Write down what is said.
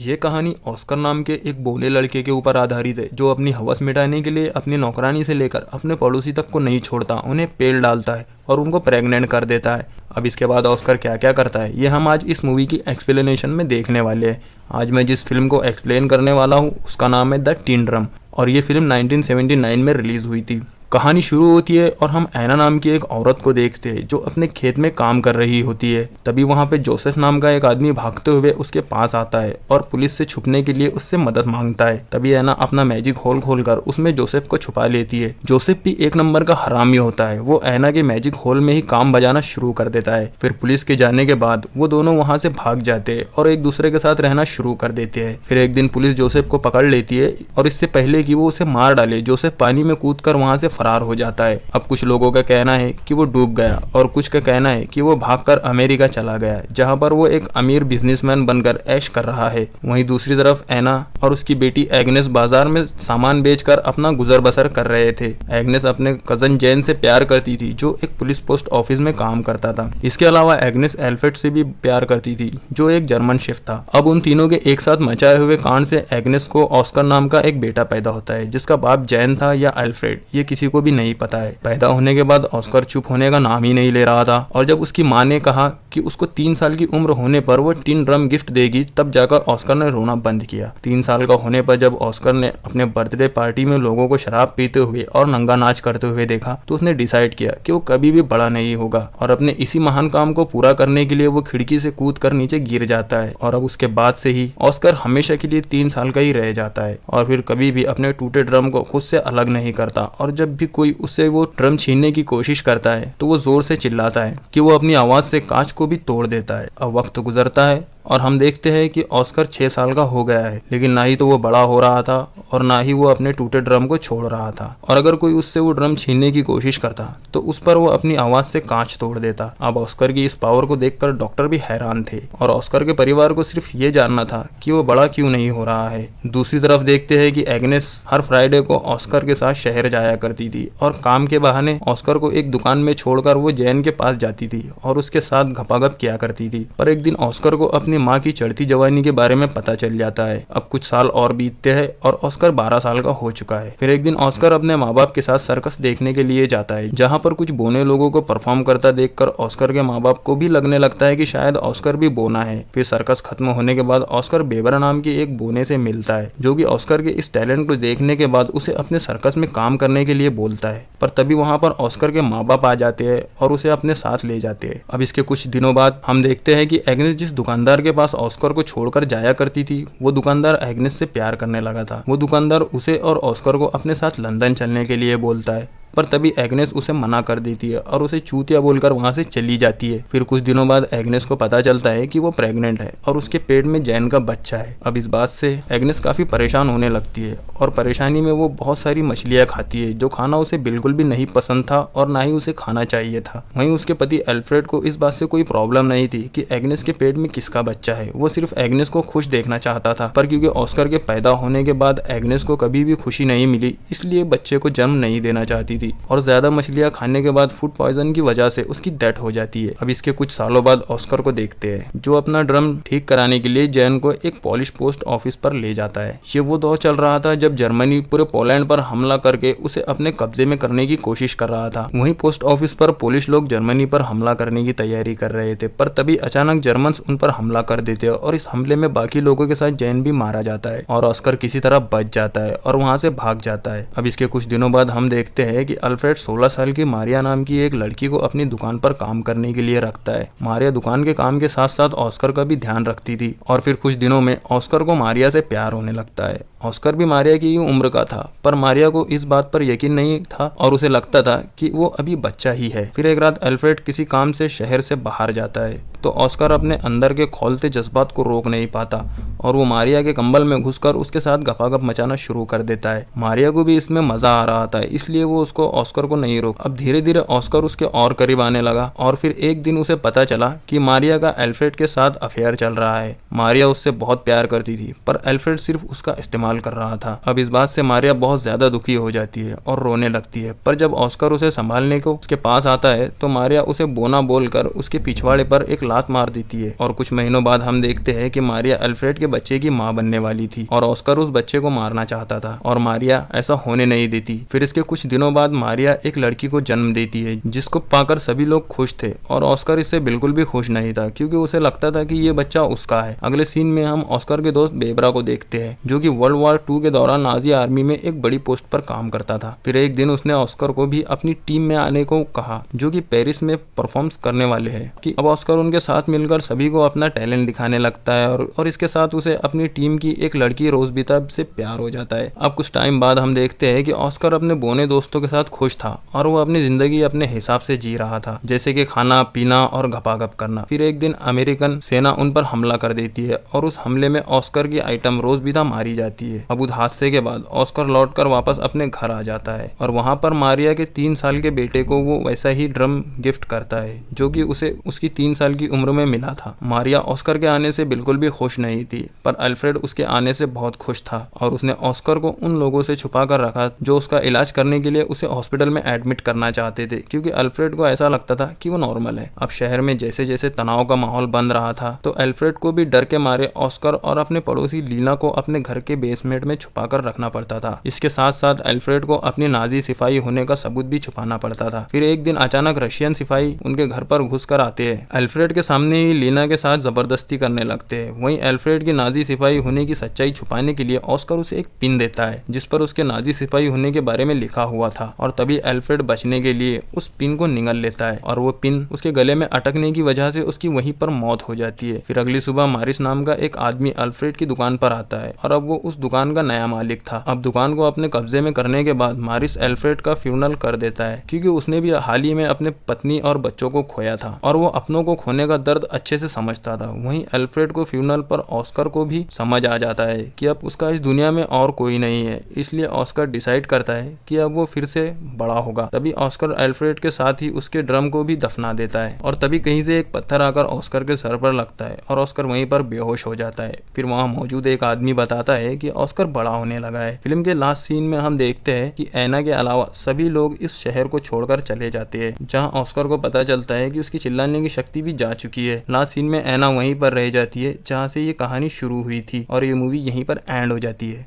ये कहानी ऑस्कर नाम के एक बोने लड़के के ऊपर आधारित है जो अपनी हवस मिटाने के लिए अपनी नौकरानी से लेकर अपने पड़ोसी तक को नहीं छोड़ता, उन्हें पेल डालता है और उनको प्रेग्नेंट कर देता है। अब इसके बाद ऑस्कर क्या क्या करता है ये हम आज इस मूवी की एक्सप्लेनेशन में देखने वाले हैं। आज मैं जिस फिल्म को एक्सप्लेन करने वाला हूँ उसका नाम है द टिन ड्रम और ये फिल्म 1979 में रिलीज हुई थी। कहानी शुरू होती है और हम ऐना नाम की एक औरत को देखते हैं जो अपने खेत में काम कर रही होती है। तभी वहां पे जोसेफ नाम का एक आदमी भागते हुए उसके पास आता है और पुलिस से छुपने के लिए उससे मदद मांगता है। तभी ऐना अपना मैजिक होल खोलकर उसमें जोसेफ को छुपा लेती है। जोसेफ भी एक नंबर का हरामी होता है, वो ऐना के मैजिक होल में ही काम बजाना शुरू कर देता है। फिर पुलिस के जाने के बाद वो दोनों वहां से भाग जाते हैं और एक दूसरे के साथ रहना शुरू कर देते हैं। फिर एक दिन पुलिस जोसेफ को पकड़ लेती है और इससे पहले कि वो उसे मार डाले जोसेफ पानी में कूदकर वहां से फरार हो जाता है। अब कुछ लोगों का कहना है कि वो डूब गया और कुछ का कहना है कि वो भागकर अमेरिका चला गया जहां पर वो एक अमीर बिजनेसमैन बनकर ऐश कर रहा है। वहीं दूसरी तरफ ऐना और उसकी बेटी एग्नेस बाजार में सामान बेचकर अपना गुजर बसर कर रहे थे। एग्नेस अपने कजन जैन से प्यार करती थी जो एक पुलिस पोस्ट ऑफिस में काम करता था। इसके अलावा एग्नेस एल्फ्रेड से भी प्यार करती थी जो एक जर्मन शेफ था। अब उन तीनों के एक साथ मचाए हुए कांड से एग्नेस को ऑस्कर नाम का एक बेटा पैदा होता है जिसका बाप जैन था या एल्फ्रेड ये किसी को भी नहीं पता है। पैदा होने के बाद ऑस्कर चुप होने का नाम ही नहीं ले रहा था और जब उसकी माँ ने कहा कि उसको 3 साल की उम्र होने पर वो टिन ड्रम गिफ्ट देगी तब जाकर ऑस्कर ने रोना बंद किया। 3 साल का होने पर जब ऑस्कर ने अपने बर्थडे पार्टी में लोगों को शराब पीते हुए और नंगा नाच करते हुए देखा तो उसने डिसाइड किया कि वो कभी भी बड़ा नहीं होगा और अपने इसी महान काम को पूरा करने के लिए वो खिड़की से कूद कर नीचे गिर जाता है। और अब उसके बाद से ही ऑस्कर हमेशा के लिए 3 साल का ही रह जाता है और फिर कभी भी अपने टूटे ड्रम को खुद से अलग नहीं करता और जब भी कोई उससे वो ड्रम छीनने की कोशिश करता है तो वो जोर से चिल्लाता है कि वो अपनी आवाज से कांच को भी तोड़ देता है। अब वक्त गुजरता है और हम देखते हैं कि ऑस्कर 6 साल का हो गया है लेकिन ना ही तो वो बड़ा हो रहा था और ना ही वो अपने टूटे ड्रम को छोड़ रहा था और अगर कोई उससे वो ड्रम छीनने की कोशिश करता तो उस पर वो अपनी आवाज से कांच तोड़ देता। अब ऑस्कर की इस पावर को देखकर डॉक्टर भी हैरान थे और ऑस्कर के परिवार को सिर्फ ये जानना था कि वो बड़ा क्यों नहीं हो रहा है। दूसरी तरफ देखते हैं कि एग्नेस हर फ्राइडे को ऑस्कर के साथ शहर जाया करती थी और काम के बहाने ऑस्कर को एक दुकान में छोड़कर वो जैन के पास जाती थी और उसके साथ घपाघप किया करती थी। पर एक दिन ऑस्कर को अपनी माँ की चढ़ती जवानी के बारे में पता चल जाता है। अब कुछ साल और बीतते हैं और ऑस्कर 12 साल का हो चुका है। फिर एक दिन ऑस्कर अपने माँ बाप के साथ सर्कस देखने के लिए जाता है जहाँ पर कुछ बोने लोगों को परफॉर्म करता देखकर ऑस्कर के माँ बाप को भी लगने लगता है कि शायद ऑस्कर भी बोना है। फिर सर्कस खत्म होने के बाद ऑस्कर बेबरा नाम की एक बोने से मिलता है जो कि ऑस्कर के इस टैलेंट को देखने के बाद उसे अपने सर्कस में काम करने के लिए बोलता है। पर तभी वहाँ पर ऑस्कर के माँ बाप आ जाते हैं और उसे अपने साथ ले जाते हैं। अब इसके कुछ दिनों बाद हम देखते हैं कि एग्नेस जिस दुकानदार के पास ऑस्कर को छोड़कर जाया करती थी वो दुकानदार एग्नेस से प्यार करने लगा था। वो दुकानदार उसे और ऑस्कर को अपने साथ लंदन चलने के लिए बोलता है पर तभी एग्नेस उसे मना कर देती है और उसे चूतिया बोलकर वहां से चली जाती है। फिर कुछ दिनों बाद एग्नेस को पता चलता है कि वो प्रेग्नेंट है और उसके पेट में जैन का बच्चा है। अब इस बात से एग्नेस काफी परेशान होने लगती है और परेशानी में वो बहुत सारी मछलियां खाती है जो खाना उसे बिल्कुल भी नहीं पसंद था और ना ही उसे खाना चाहिए था। वहीं उसके पति एल्फ्रेड को इस बात से कोई प्रॉब्लम नहीं थी कि एग्नेस के पेट में किसका बच्चा है। वो सिर्फ एग्नेस को खुश देखना चाहता था पर क्योंकि ऑस्कर के पैदा होने के बाद एग्नेस को कभी भी खुशी नहीं मिली इसलिए बच्चे को जन्म नहीं देना चाहती थी और ज्यादा मछलियां खाने के बाद फूड पॉइजन की वजह से उसकी डेथ हो जाती है। अब इसके कुछ सालों बाद ऑस्कर को देखते हैं जो अपना ड्रम ठीक कराने के लिए जैन को एक पोलिश पोस्ट ऑफिस पर ले जाता है। ये वो दौर चल रहा था जब जर्मनी पूरे पोलैंड पर हमला करके उसे अपने कब्जे में करने की कोशिश कर रहा था। वहीं पोस्ट ऑफिस पर पोलिश लोग जर्मनी पर हमला करने की तैयारी कर रहे थे पर तभी अचानक जर्मन्स उन पर हमला कर देते हैं और इस हमले में बाकी लोगों के साथ जैन भी मारा जाता है और ऑस्कर किसी तरह बच जाता है और वहां से भाग जाता है। अब इसके कुछ दिनों बाद हम देखते हैं कि अल्फ्रेड 16 साल की मारिया नाम की एक लड़की को अपनी दुकान पर काम करने के लिए रखता है। मारिया दुकान के काम के साथ साथ ऑस्कर का भी ध्यान रखती थी और फिर कुछ दिनों में ऑस्कर को मारिया से प्यार होने लगता है। ऑस्कर भी मारिया की उम्र का था पर मारिया को इस बात पर यकीन नहीं था और उसे लगता था कि वो अभी बच्चा ही है। फिर एक रात एल्फ्रेड किसी काम से शहर से बाहर जाता है तो ऑस्कर अपने अंदर के खौलते जज्बात को रोक नहीं पाता और वो मारिया के कंबल में घुसकर उसके साथ गपागप मचाना शुरू कर देता है। मारिया को भी इसमें मजा आ रहा था इसलिए वो उसको ऑस्कर को नहीं रोक। अब धीरे धीरे ऑस्कर उसके और करीब आने लगा और फिर एक दिन उसे पता चला कि मारिया का एल्फ्रेड के साथ अफेयर चल रहा है। मारिया उससे बहुत प्यार करती थी पर एल्फ्रेड सिर्फ उसका इस्तेमाल इस्तेमाल कर रहा था। अब इस बात से मारिया बहुत ज्यादा दुखी हो जाती है और रोने लगती है, पर जब ऑस्कर उसे संभालने को उसके पास आता है तो मारिया उसे बोना बोलकर उसके पिछवाड़े पर एक लात मार देती है। और कुछ महीनों बाद हम देखते हैं कि मारिया अल्फ्रेड के बच्चे की माँ बनने वाली थी और ऑस्कर उस बच्चे को मारना चाहता था और मारिया ऐसा होने नहीं देती। फिर इसके कुछ दिनों बाद मारिया एक लड़की को जन्म देती है जिसको पाकर सभी लोग खुश थे और ऑस्कर इससे बिल्कुल भी खुश नहीं था क्योंकि उसे लगता था कि ये बच्चा उसका है। अगले सीन में हम ऑस्कर के दोस्त बेबरा को देखते हैं जो कि वर्ल्ड वॉर 2 के दौरान नाजी आर्मी में एक बड़ी पोस्ट पर काम करता था। फिर एक दिन उसने ऑस्कर को भी अपनी टीम में आने को कहा जो कि पेरिस में परफॉर्म्स करने वाले हैं। कि अब ऑस्कर उनके साथ मिलकर सभी को अपना टैलेंट दिखाने लगता है और इसके साथ उसे अपनी टीम की एक लड़की रोजबिता से प्यार हो जाता है। अब कुछ टाइम बाद हम देखते हैं कि ऑस्कर अपने बोने दोस्तों के साथ खुश था और वो अपनी जिंदगी अपने हिसाब से जी रहा था, जैसे कि खाना पीना और घपाघप करना। फिर एक दिन अमेरिकन सेना उन पर हमला कर देती है और उस हमले में ऑस्कर की आइटम रोजबिता मारी जाती है। अब उस हादसे के बाद ऑस्कर लौटकर वापस अपने घर आ जाता है और वहां पर मारिया के 3 साल के बेटे को वो वैसा ही ड्रम गिफ्ट करता है जो कि उसे उसकी 3 साल की उम्र में मिला था। मारिया ऑस्कर के आने से बिल्कुल भी खुश नहीं थी, पर अल्फ्रेड उसके आने से बहुत खुश था और उसने ऑस्कर को उन लोगों से छुपा कर रखा जो उसका इलाज करने के लिए उसे हॉस्पिटल में एडमिट करना चाहते थे क्योंकि अल्फ्रेड को ऐसा लगता था कि वो नॉर्मल है। अब शहर में जैसे जैसे तनाव का माहौल बन रहा था तो अल्फ्रेड को भी डर के मारे ऑस्कर और अपने पड़ोसी लीना को अपने घर के बेसमेंट में छुपा कर रखना पड़ता था। इसके साथ साथ अल्फ्रेड को अपनी नाजी सिपाही होने का सबूत भी छुपाना पड़ता था। फिर एक दिन अचानक रशियन सिपाही उनके घर पर घुस कर आते हैं, अल्फ्रेड के सामने ही लीना के साथ जबरदस्ती करने लगते हैं। वहीं अल्फ्रेड की नाजी सिपाही होने की सच्चाई छुपाने के लिए ऑस्कर उसे एक पिन देता है जिस पर उसके नाजी सिपाही होने के बारे में लिखा हुआ था और तभी अल्फ्रेड बचने के लिए उस पिन को निगल लेता है और वो पिन उसके गले में अटकने की वजह से उसकी वहीं पर मौत हो जाती है। फिर अगली सुबह मारिस नाम का एक आदमी अल्फ्रेड की दुकान पर आता है और अब वो उस दुकान का नया मालिक था। अब दुकान को अपने कब्जे में करने के बाद मारिस अल्फ्रेड का फ्यूनरल कर देता है क्योंकि उसने भी हाल ही में अपने पत्नी और बच्चों को खोया था और वो अपनों को खोने का दर्द अच्छे से समझता था। वहीं अल्फ्रेड को फ्यूनरल पर ऑस्कर को भी समझ आ जाता है कि अब उसका इस दुनिया में और कोई नहीं है, इसलिए ऑस्कर डिसाइड करता है कि अब वो फिर से बड़ा होगा। तभी ऑस्कर अल्फ्रेड के साथ ही उसके ड्रम को भी दफना देता है और तभी कहीं से एक पत्थर आकर ऑस्कर के सर पर लगता है और ऑस्कर वहीं पर बेहोश हो जाता है। फिर वहां मौजूद एक आदमी बताता है कि ऑस्कर बड़ा होने लगा है। फिल्म के लास्ट सीन में हम देखते हैं कि ऐना के अलावा सभी लोग इस शहर को छोड़कर चले जाते हैं जहां ऑस्कर को पता चलता है कि उसकी चिल्लाने की शक्ति भी जा चुकी है। लास्ट सीन में ऐना वहीं पर रह जाती है जहां से ये कहानी शुरू हुई थी और ये मूवी यहीं पर एंड हो जाती है।